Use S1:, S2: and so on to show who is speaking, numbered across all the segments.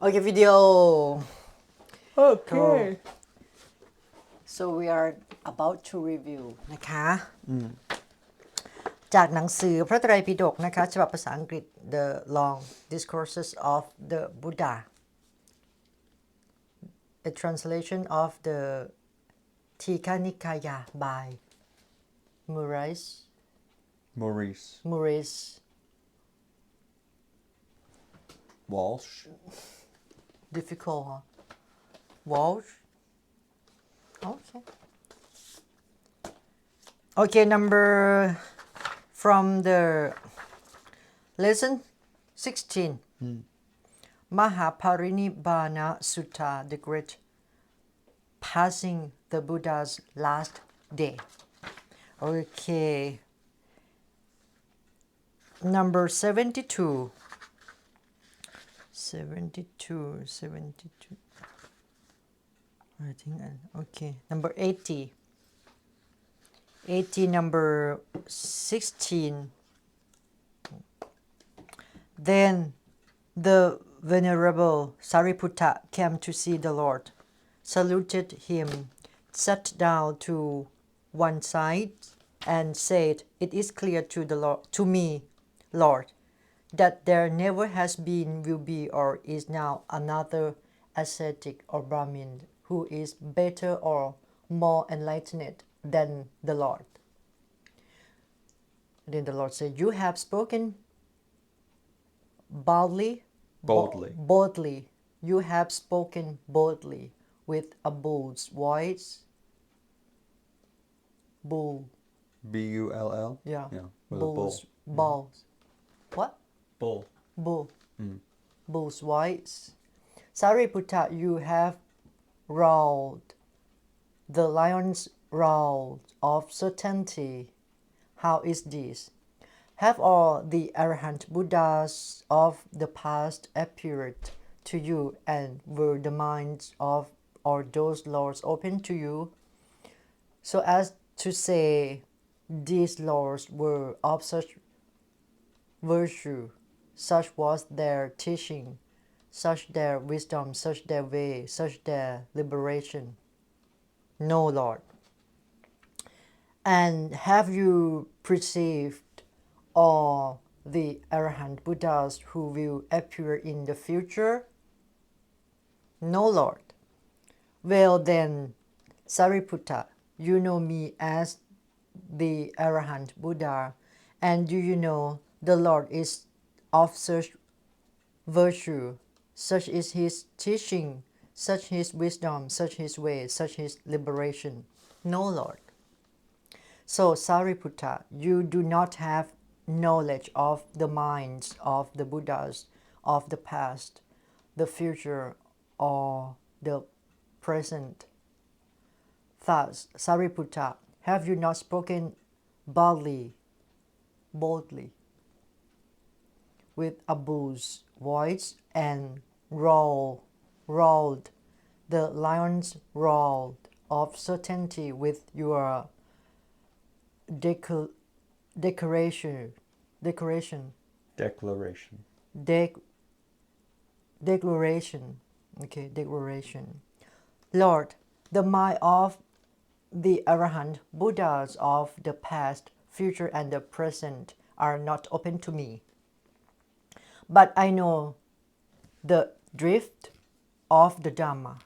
S1: Okay, video.
S2: Okay.
S1: So we are about to review นะคะจากหนังสือพระไตรปิฎกนะคะฉบับภาษาอังกฤษ The Long Discourses of the Buddha, a translation of the Tikha Nikaya by Maurice
S2: Walsh.
S1: difficult, huh? Walsh. Okay, number from the lesson 16. Mahaparinibbana Sutta, the great passing the Buddha's last day. Okay. Number 72. 72. I think, okay. Number 80. 80, number 16. Then the Venerable Sariputta came to see the Lord, saluted him, sat down to one side, and said, "It is clear to me, Lord, that there never has been, will be, or is now another ascetic or Brahmin who is better or more enlightened than the Lord." Then the Lord said, "You have spoken boldly. You have spoken boldly with a bull's voice." Bull.
S2: B-U-L-L?
S1: Yeah.
S2: With a bull.
S1: Balls. What?
S2: Bull.
S1: Bull. Bull's voice. Sariputta, you have roared the lion's roar of certainty. How is this? Have all the arahant Buddhas of the past appeared to you, and were the minds of all those lords open to you, so as to say, these lords were of such virtue, such was their teaching, such their wisdom, such their way, such their liberation? No, Lord. And have you perceived all the arahant Buddhas who will appear in the future? No, Lord. Well then, Sariputta, you know me as the arahant Buddha, and do you know the Lord is of such virtue, such is his teaching, such his wisdom, such his way, such his liberation? No, Lord. So, Sariputta, you do not have knowledge of the minds of the Buddhas of the past, the future, or the present. Thus, Sariputta, have you not spoken boldly, with a bull's voice, and rolled the lion's roar of certainty with your declaration. Okay, declaration. Lord, the mind of the arahant Buddhas of the past, future, and the present are not open to me. But I know the drift of the Dhamma.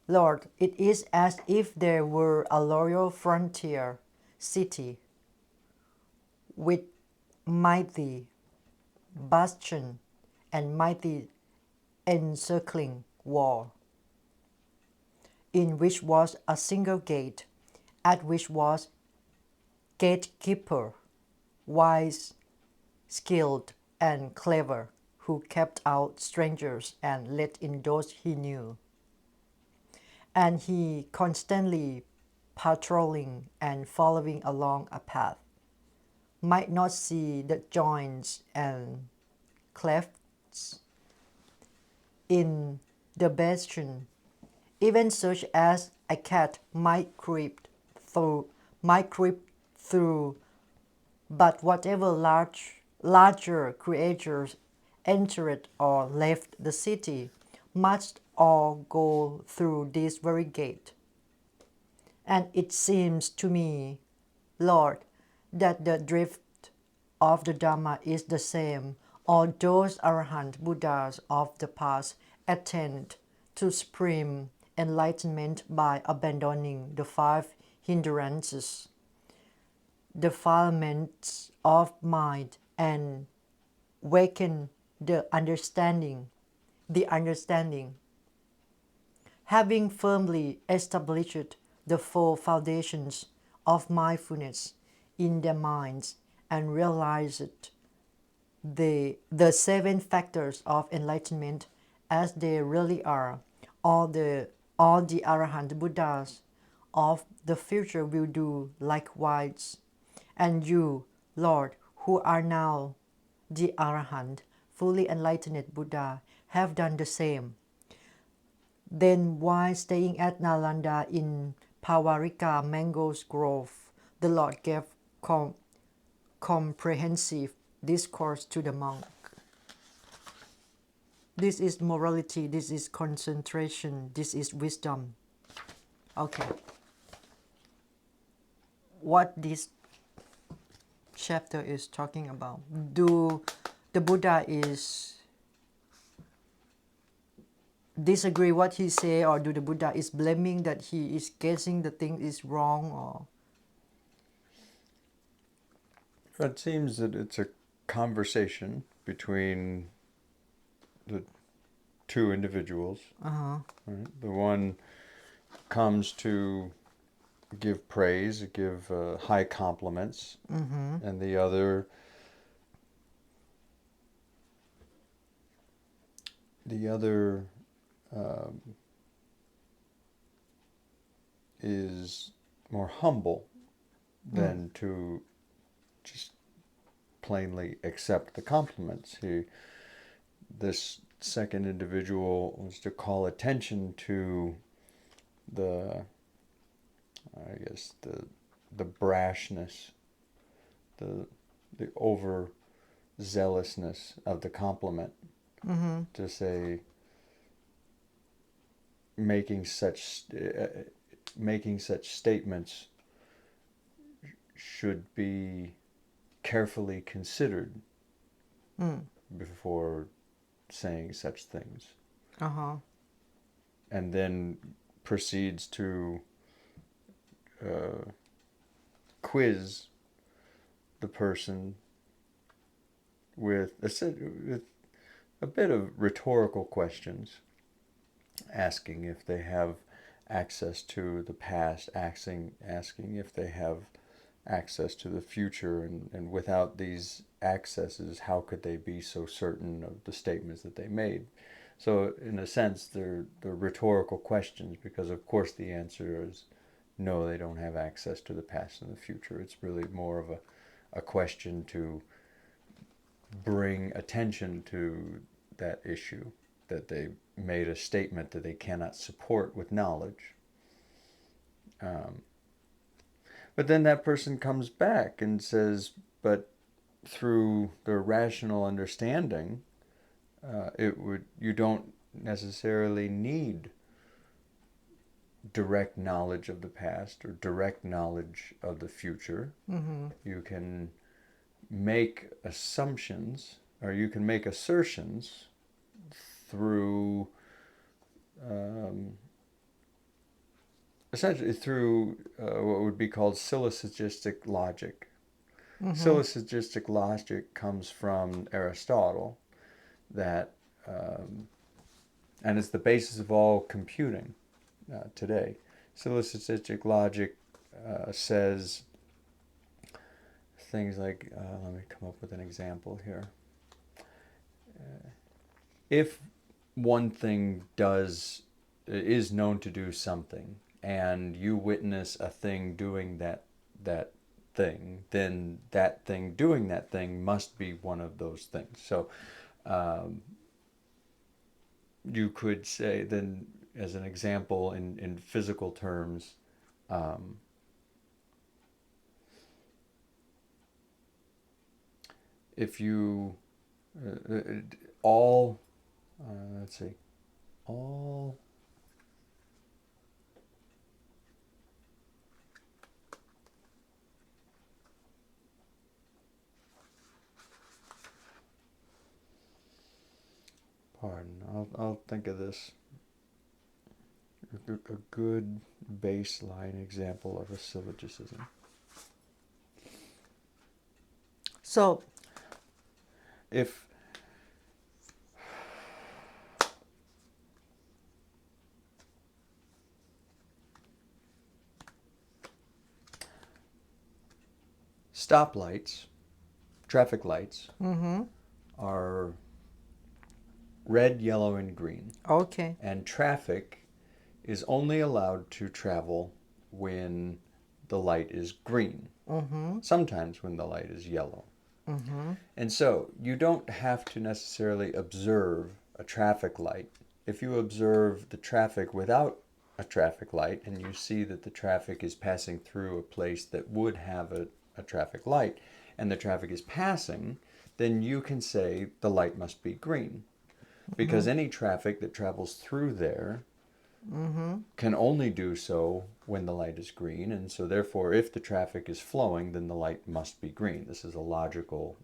S1: Lord, it is as if there were a royal frontier city with mighty bastion and mighty encircling wall, in which was a single gate, at which was gatekeeper, wise, skilled, and clever, who kept out strangers and let in those he knew. And he constantly patrolling and following along a path, might not see the joints and clefts in the bastion, even such as a cat might creep through, but whatever larger creatures entered or left the city must all go through this very gate. And it seems to me, Lord, that the drift of the Dhamma is the same. All those Arahant Buddhas of the past attained to supreme enlightenment by abandoning the five hindrances, defilements of mind, and waken the understanding. Having firmly established the four foundations of mindfulness in their minds and realized the seven factors of enlightenment as they really are, all the Arahant Buddhas of the future will do likewise. And you, Lord, who are now the Arahant, fully enlightened Buddha, have done the same. Then while staying at Nalanda in Pavarika Mango's Grove, the Lord gave comprehensive discourse to the monk. This is morality, this is concentration, this is wisdom. Okay. What this chapter is talking about? Do the Buddha is disagree what he say, or do the Buddha is blaming that he is guessing the thing is wrong, or?
S2: It seems that it's a conversation between the two individuals. Right? The one comes to give praise, give high compliments, and the other is more humble than to just plainly accept the compliments. This second individual was to call attention to the brashness, the overzealousness of the compliment. To say, making such statements should be carefully considered before saying such things. And then proceeds to quiz the person with a bit of rhetorical questions, asking if they have access to the past, asking if they have access to the future, and without these accesses, how could they be so certain of the statements that they made? So in a sense, they're rhetorical questions, because of course the answer is no, they don't have access to the past and the future. It's really more of a question to bring attention to that issue, that they made a statement that they cannot support with knowledge. But then that person comes back and says, but through their rational understanding, you don't necessarily need direct knowledge of the past or direct knowledge of the future. You can make assumptions, or you can make assertions through essentially through what would be called syllogistic logic. Syllogistic logic comes from Aristotle, that and it's the basis of all computing today. Syllogistic logic says things like, let me come up with an example here. If one thing is known to do something, and you witness a thing doing that thing, then that thing doing that thing must be one of those things. So you could say then, as an example in physical terms, if you all, let's see, all pardon, I'll think of this. A good baseline example of a syllogism.
S1: So,
S2: If stoplights, traffic lights, are red, yellow, and green.
S1: okay.
S2: And traffic is only allowed to travel when the light is green. Sometimes when the light is yellow. And so you don't have to necessarily observe a traffic light. If you observe the traffic without a traffic light and you see that the traffic is passing through a place that would have a traffic light and the traffic is passing, then you can say the light must be green. Because any traffic that travels through there can only do so when the light is green, and so therefore if the traffic is flowing, then the light must be green. This is a logical,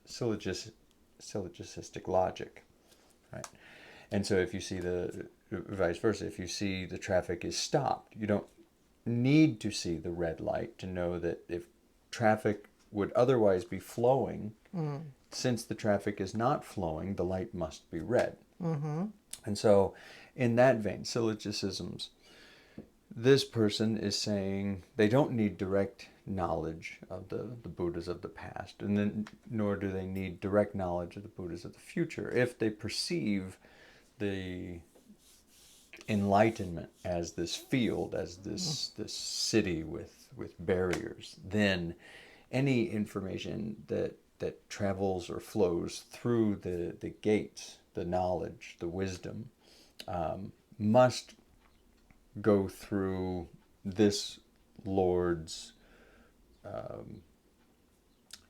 S2: syllogistic logic, right? And so if you see the vice versa, if you see the traffic is stopped, you don't need to see the red light to know that if traffic would otherwise be flowing, since the traffic is not flowing, the light must be red. And so in that vein, syllogisms, this person is saying they don't need direct knowledge of the Buddhas of the past, and then nor do they need direct knowledge of the Buddhas of the future. If they perceive the enlightenment as this field, as this city with barriers, then any information that travels or flows through the gates, the knowledge, the wisdom, must go through this Lord's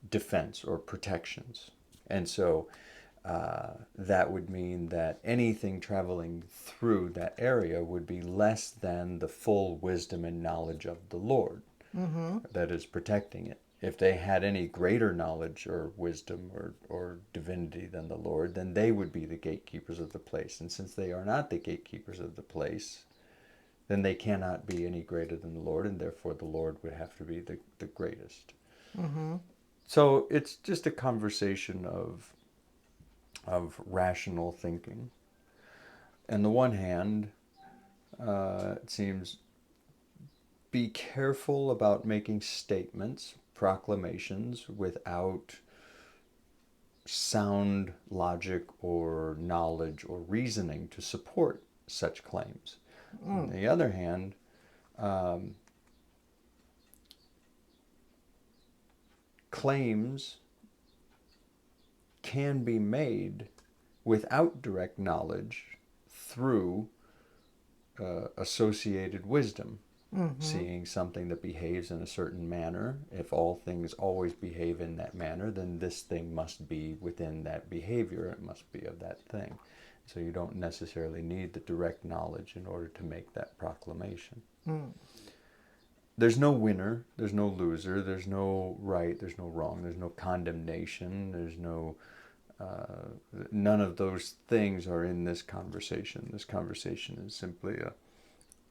S2: defense or protections. And so that would mean that anything traveling through that area would be less than the full wisdom and knowledge of the Lord that is protecting it. If they had any greater knowledge or wisdom or divinity than the Lord, then they would be the gatekeepers of the place. And since they are not the gatekeepers of the place, then they cannot be any greater than the Lord, and therefore the Lord would have to be the greatest. So it's just a conversation of rational thinking. On the one hand, it seems, be careful about making statements, proclamations, without sound logic or knowledge or reasoning to support such claims. On the other hand, claims can be made without direct knowledge through associated wisdom. Seeing something that behaves in a certain manner, if all things always behave in that manner, then this thing must be within that behavior. It must be of that thing. So you don't necessarily need the direct knowledge in order to make that proclamation. There's no winner, there's no loser, there's no right, there's no wrong, there's no condemnation, there's no none of those things are in this conversation. This conversation is simply a...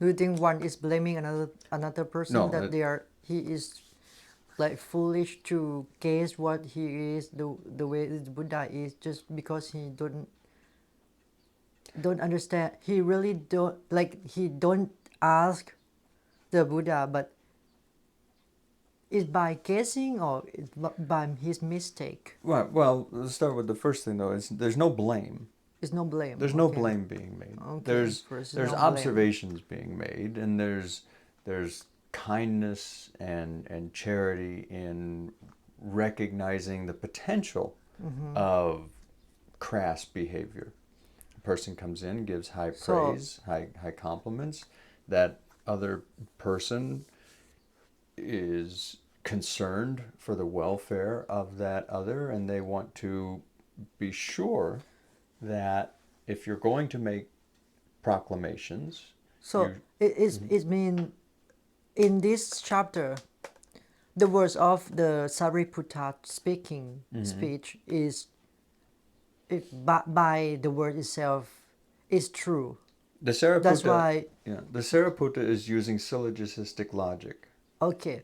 S1: Do you think one is blaming another person
S2: No,
S1: that he is like foolish to guess what he is the way the Buddha is just because he don't understand, he really don't he don't ask the Buddha, but is by guessing or it's by his mistake?
S2: Well, let's start with the first thing though. Is there's no blame.
S1: There's no blame.
S2: There's no blame being made.
S1: Okay.
S2: There's
S1: no
S2: observations being made, and there's kindness and charity in recognizing the potential of crass behavior. A person comes in, gives high praise, high compliments. That other person is concerned for the welfare of that other, and they want to be sure that if you're going to make proclamations,
S1: So it mean in this chapter, the words of the Sariputta speaking speech is by the word itself is true.
S2: the Sariputta,
S1: That's why.
S2: the Sariputta is using syllogistic logic.
S1: Okay,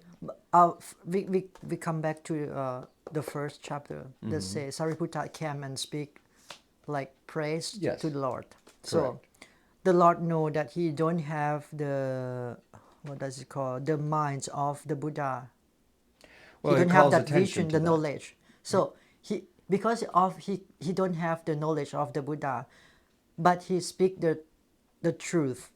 S1: we come back to the first chapter that say Sariputta came and speak like praise
S2: Yes.
S1: to the Lord. So
S2: Correct.
S1: the Lord know that he don't have the, what does it call, the minds of the Buddha.
S2: Well,
S1: He
S2: he
S1: don't have
S2: calls
S1: that
S2: attention
S1: vision,
S2: to
S1: the
S2: that.
S1: knowledge. So because of he don't have the knowledge of the Buddha, but he speak the truth.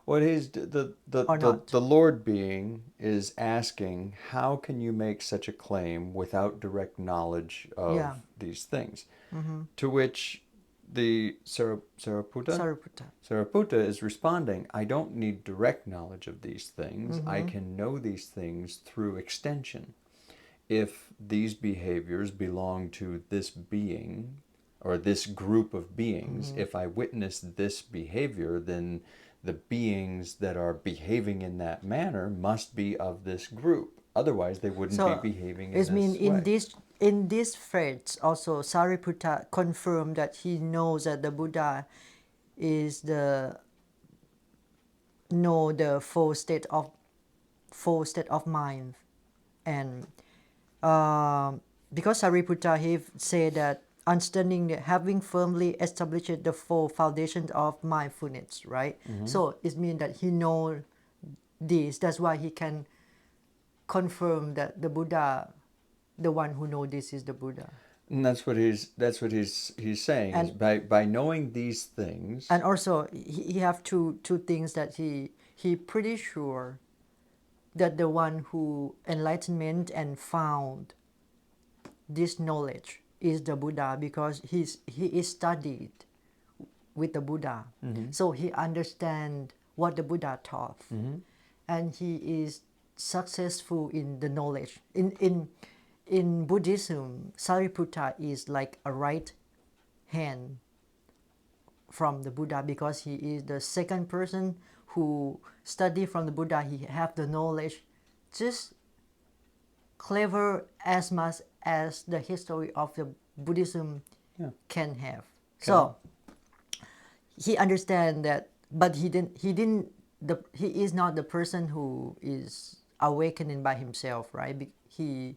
S2: What he's
S1: Or not.
S2: the Lord being is asking, how can you make such a claim without direct knowledge of
S1: Yeah.
S2: these things? To which the Sariputta
S1: Sariputta.
S2: is responding, I don't need direct knowledge of these things. I can know these things through extension. If these behaviors belong to this being or this group of beings, if I witness this behavior, then the beings that are behaving in that manner must be of this group. Otherwise, they wouldn't be behaving in
S1: it mean
S2: this way.
S1: in this phrase also Sariputta confirmed that he knows that the Buddha is the full state of mind, and because Sariputta he said that understanding that having firmly established the full foundation of mindfulness, right? So it means that he knows this. That's why he can confirm that the Buddha, the one who knows this, is the Buddha.
S2: And that's what he's saying, is by knowing these things.
S1: And also he have two things that he pretty sure that the one who enlightenment and found this knowledge is the Buddha, because he is studied with the Buddha. So he understand what the Buddha taught, and he is successful in the knowledge. In Buddhism, Sariputta is like a right hand from the Buddha, because he is the second person who study from the Buddha. He have the knowledge just clever as much as the history of the Buddhism can have. So he understand that, but he is not the person who is awakening by himself, right? He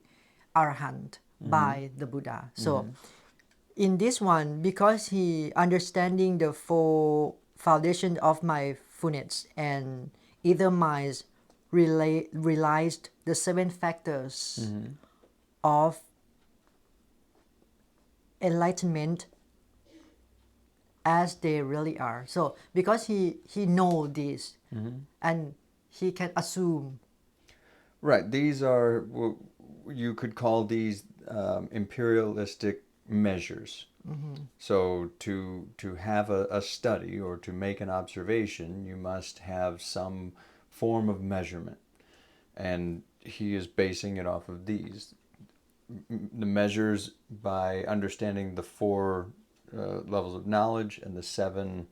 S1: arahant by the Buddha. So in this one, because he understanding the full foundation of mindfulness and either minds realized the 7 factors of enlightenment as they really are. So because he know this, and he can assume.
S2: Right. These are, you could call these imperialistic measures. So to have a study or to make an observation, you must have some form of measurement. And he is basing it off of these. The measures by understanding the 4 levels of knowledge and the 7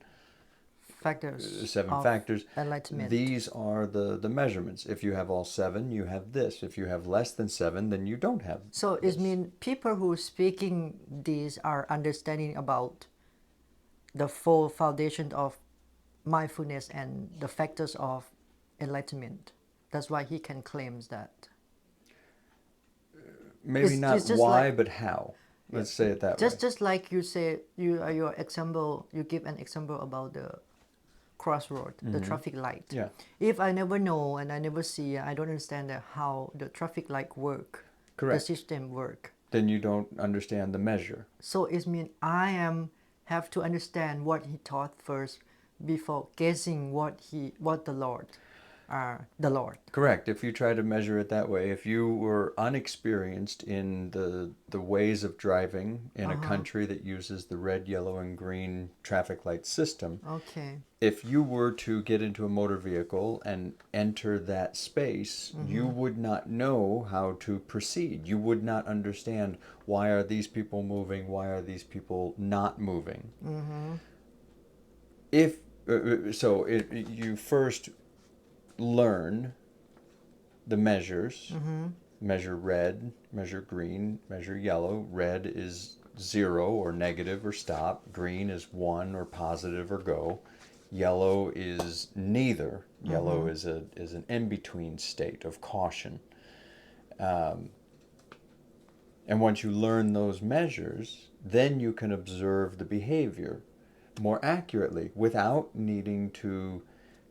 S1: factors
S2: factors.
S1: enlightenment.
S2: These are the measurements. If you have all 7, you have this. If you have less than 7, then you don't have
S1: So
S2: this.
S1: it means people who speaking these are understanding about the full foundation of mindfulness and the factors of enlightenment. That's why he can claim that.
S2: Maybe not why, but how. Let's say it that way.
S1: Just like you say, your example, you give an example about the crossroad, the traffic light.
S2: Yeah.
S1: If I never know and I never see, I don't understand how the traffic light work.
S2: Correct.
S1: The system work.
S2: Then you don't understand the measure.
S1: So it means I have to understand what he taught first before guessing what the Lord the Lord.
S2: Correct. If you try to measure it that way, if you were unexperienced in the ways of driving in a country that uses the red, yellow, and green traffic light system,
S1: Okay.
S2: if you were to get into a motor vehicle and enter that space, you would not know how to proceed. You would not understand, why are these people moving? Why are these people not moving? If you first learn the measures. Measure red, measure green, measure yellow. Red is 0 or negative or stop. Green is 1 or positive or go. Yellow is neither. Yellow is an in-between state of caution. And once you learn those measures, then you can observe the behavior more accurately without needing to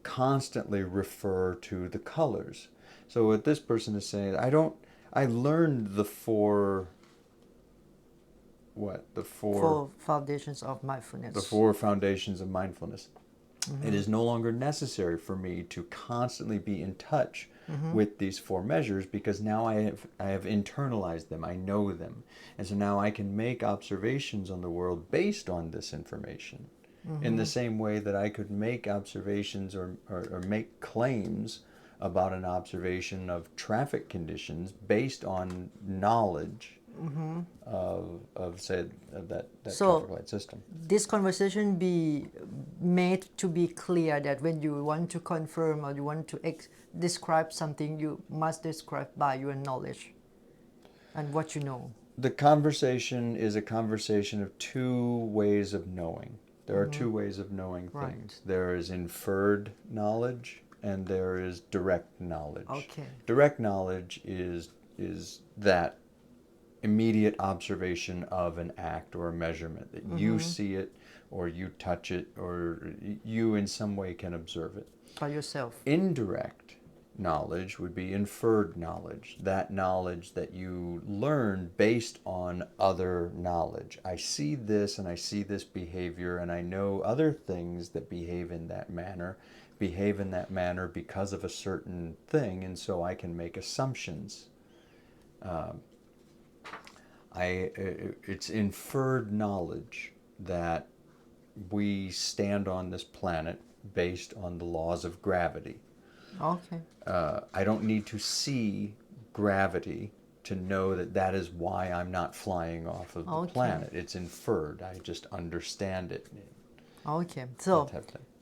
S2: constantly refer to the colors. So what this person is saying, I learned the four
S1: foundations of mindfulness.
S2: The four foundations of mindfulness. It is no longer necessary for me to constantly be in touch with these four measures, because now I have internalized them. I know them. And so now I can make observations on the world based on this information. In the same way that I could make observations or make claims about an observation of traffic conditions based on knowledge of that traffic light system.
S1: This conversation be made to be clear that when you want to confirm or you want to describe something, you must describe by your knowledge and what you know.
S2: The conversation is a conversation of two ways of knowing. There are two ways of knowing things. There is inferred knowledge and there is direct knowledge.
S1: Okay.
S2: Direct knowledge is that immediate observation of an act or a measurement, that you see it or you touch it or you in some way can observe it.
S1: By yourself.
S2: Indirect knowledge would be inferred knowledge, that knowledge that you learn based on other knowledge. I see this and I see this behavior and I know other things that behave in that manner because of a certain thing, and so I can make assumptions. It's inferred knowledge that we stand on this planet based on the laws of gravity.
S1: Okay.
S2: I don't need to see gravity to know that is why I'm not flying off of the planet. It's inferred. I just understand it.
S1: Okay. So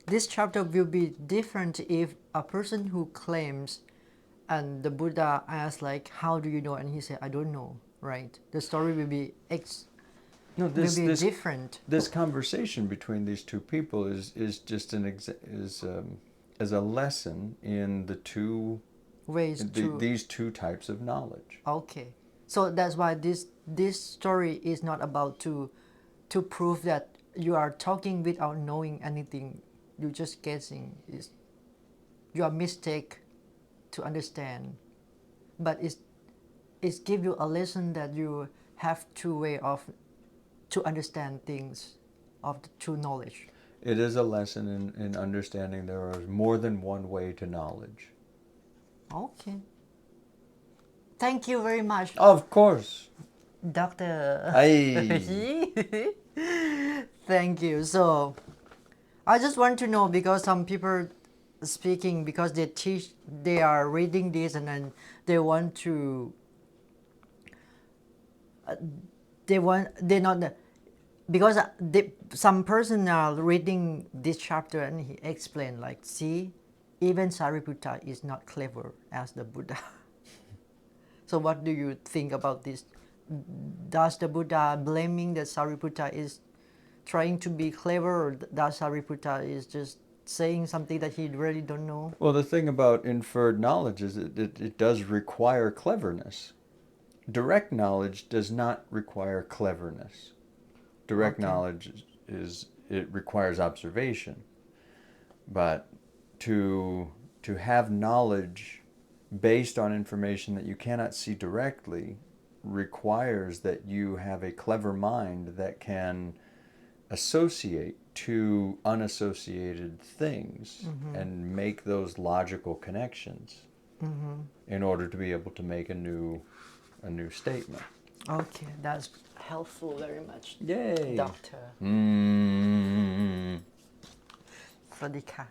S1: this chapter will be different if a person who claims and the Buddha asks, like, how do you know? And he said, I don't know, right? The story will be different.
S2: This conversation between these two people is just as a lesson in the two ways these two types of knowledge.
S1: Okay. So that's why this story is not about to prove that you are talking without knowing anything. You're just guessing. You are mistake to understand. But it's give you a lesson that you have two way of to understand things of the true knowledge.
S2: It is a lesson in understanding there is more than one way to knowledge.
S1: Okay. Thank you very much.
S2: Of course.
S1: Doctor.
S2: Aye.
S1: Thank you. So, I just want to know, because some people speaking, because they are reading this and then they want to, some person are reading this chapter and he explained, like, see, even Sariputta is not clever as the Buddha. So what do you think about this? Does the Buddha blaming that Sariputta is trying to be clever, or does Sariputta is just saying something that he really don't know?
S2: Well, the thing about inferred knowledge is it does require cleverness. Direct knowledge does not require cleverness. Direct knowledge it requires observation. But to have knowledge based on information that you cannot see directly requires that you have a clever mind that can associate two unassociated things and make those logical connections in order to be able to make a new statement.
S1: Okay, that's helpful very much,
S2: Yay!
S1: Doctor.
S2: Mm.
S1: สวัสดีค่ะ